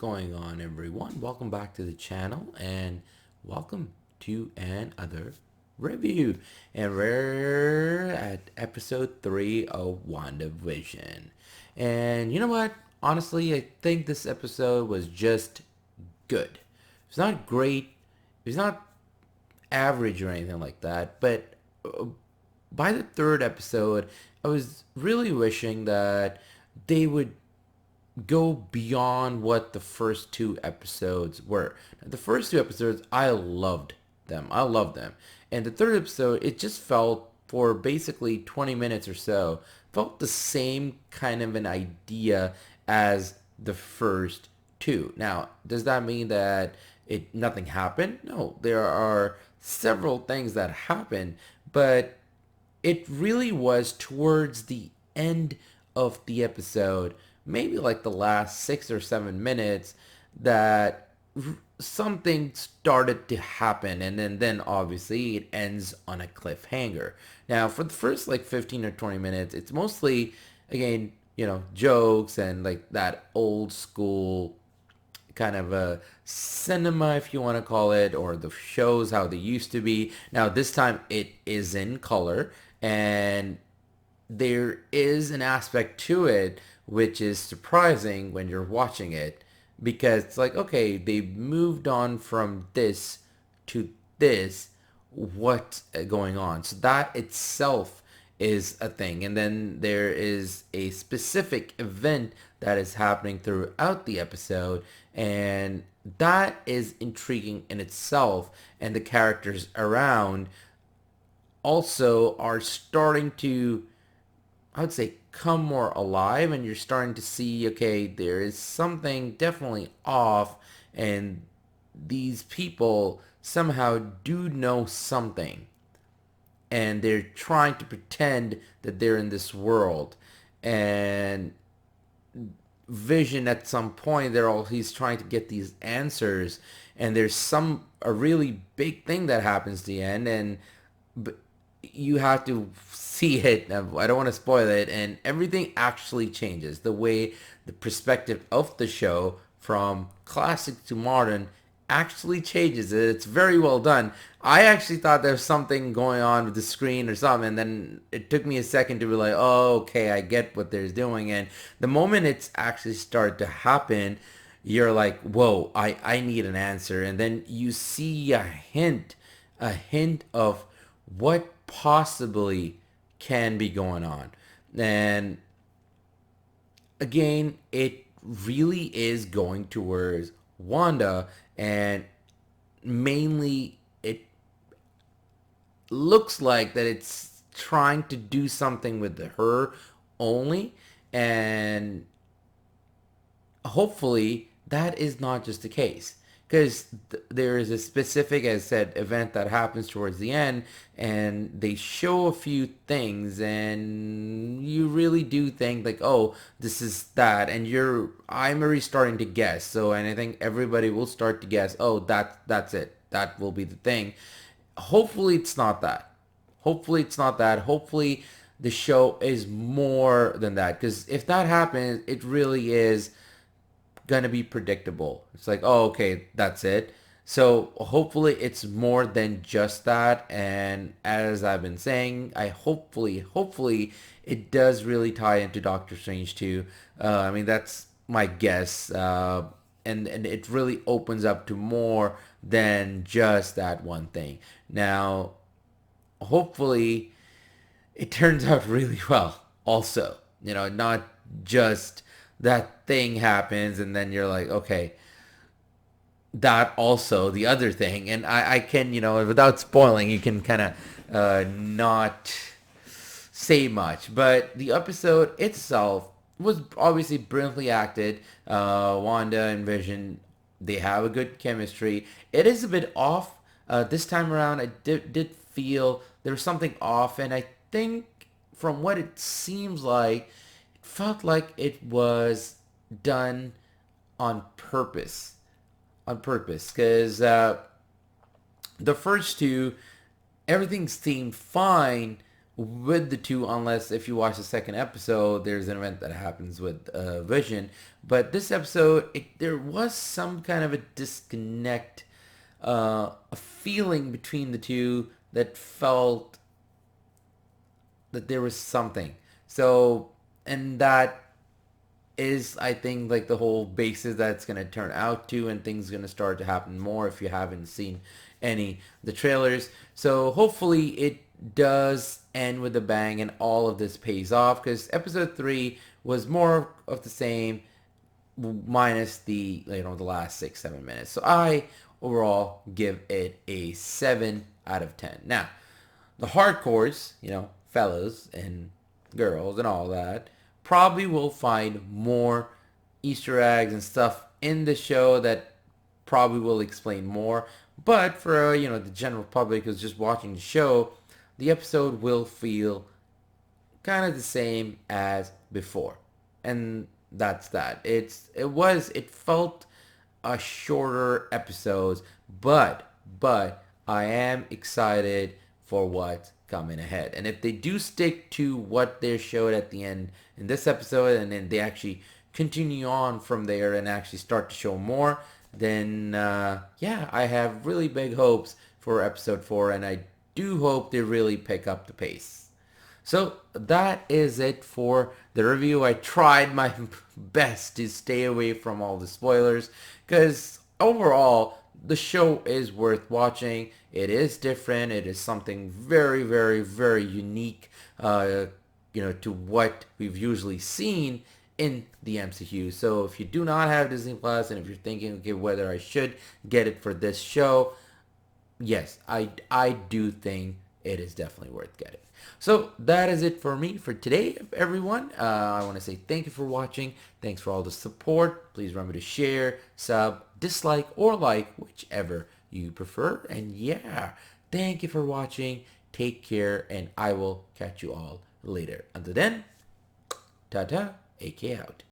going on, everyone? Welcome back to the channel and welcome to another review. And we're at episode 3 of WandaVision. And you know what? Honestly, I think this episode was just good. It's not great. It's not average or anything like that, but by the third episode, I was really wishing that they would go beyond what the first two episodes were. The first two episodes, I loved them. I loved them. And the third episode, it just felt for basically 20 minutes or so, felt the same kind of an idea as the first two. Now, does that mean that nothing happened? No, there are several things that happened, but it really was towards the end of the episode, maybe like the last 6 or 7 minutes, that something started to happen, and then obviously it ends on a cliffhanger. Now, for the first like 15 or 20 minutes, it's mostly, again, jokes and like that old school kind of a cinema, if you want to call it, or the shows how they used to be. Now this time it is in color, and there is an aspect to it which is surprising when you're watching it, because it's like, okay, they moved on from this to this, what's going on? So that itself is a thing. And then there is a specific event that is happening throughout the episode, and that is intriguing in itself. And the characters around also are starting to, I would say, come more alive, and you're starting to see, okay, there is something definitely off, and these people somehow do know something, and they're trying to pretend that they're in this world. And Vision, at some point, he's trying to get these answers, and there's a really big thing that happens at the end, and you have to see it. I don't want to spoil it, and everything actually changes. The way the perspective of the show from classic to modern actually changes. It's very well done. I actually thought there was something going on with the screen or something, and then it took me a second to be like, oh, okay, I get what they're doing. And the moment it's actually started to happen, you're like, whoa, I need an answer. And then you see a hint of what possibly can be going on. And again, it really is going towards Wanda, and mainly it looks like that it's trying to do something with her only, and hopefully that is not just the case, because there is a specific, as I said, event that happens towards the end, and they show a few things, and you really do think like, oh, this is that, and I'm already starting to guess. So, and I think everybody will start to guess, oh, that's it, that will be the thing. Hopefully it's not that. Hopefully it's not that. Hopefully the show is more than that, because if that happens, it really is gonna be predictable. It's like, oh, okay, that's it. So hopefully it's more than just that. And as I've been saying, hopefully it does really tie into Doctor Strange too. I mean, that's my guess. And it really opens up to more than just that one thing. Now, hopefully it turns out really well also. Not just that thing happens and then you're like, okay, that also the other thing. And I can, without spoiling, you can kind of not say much. But the episode itself was obviously brilliantly acted. Wanda and Vision, they have a good chemistry. It is a bit off this time around. I did feel there was something off, and I think from what it seems like, it felt like it was done on purpose. On purpose, because the first two, everything seemed fine with the two, unless if you watch the second episode, there's an event that happens with Vision. But this episode, there was some kind of a disconnect, a feeling between the two that felt that there was something. So, and that is, I think, like the whole basis that's going to turn out to, and things going to start to happen more if you haven't seen any of the trailers. So hopefully it does end with a bang and all of this pays off, because episode 3 was more of the same minus the, the last 6-7 minutes. So I overall give it a 7 out of 10. Now, the hardcores, fellas and girls and all that, probably will find more Easter eggs and stuff in the show that probably will explain more. But for the general public who's just watching the show, the episode will feel kind of the same as before, and that's that. It felt a shorter episodes, but I am excited for what's coming ahead. And if they do stick to what they showed at the end in this episode, and then they actually continue on from there and actually start to show more, then yeah, I have really big hopes for episode 4, and I do hope they really pick up the pace. So that is it for the review. I tried my best to stay away from all the spoilers, because overall the show is worth watching. It is different. It is something very, very, very unique, to what we've usually seen in the MCU. So if you do not have Disney Plus, and if you're thinking, okay, whether I should get it for this show, yes, I do think it is definitely worth getting. So that is it for me for today, everyone. I want to say thank you for watching. Thanks for all the support. Please remember to share, sub, dislike, or like, whichever you prefer. And yeah, thank you for watching. Take care, and I will catch you all later. Until then, ta-ta, AK out.